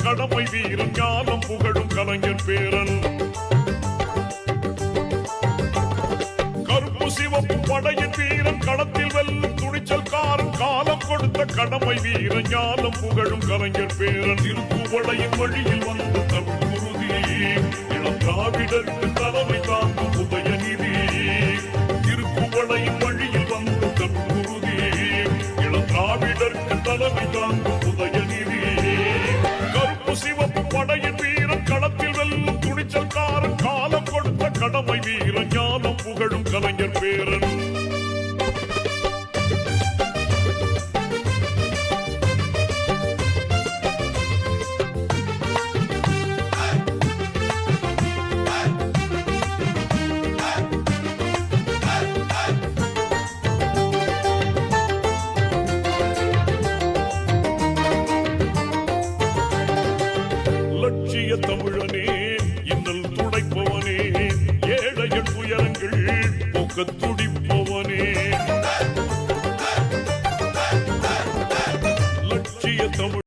கடமை வீரன் ஞானம் புகழும் கலைஞர் பேரன். கருப்பு சிவப்பு படையின் வீரன் களத்தில் வெல்லும் துணிச்சல்காரன் காலம் கொடுத்த கடமை வீரன் ஞானம் புகழும் கலைஞர் பேரன். திருக்குவளையின் வழியில் வந்து தற்குருதி இளம் திராவிடருக்கு தலைமை தாங்கும் உதயநிதி. திருக்குவளையின் வழியில் வந்து தற்குருதி இளம் திராவிடருக்கு தலைமை தாங்கும் உதயநிதி. கருப்பு சிவப்பு படையின் வீரன் களத்தில் வெல்லும் துணிச்சல்காரன் காலம் கொடுத்த கடமை வீரன் ஞானம் புகழும் கலைஞர் பேரன். லட்சிய தமிழ்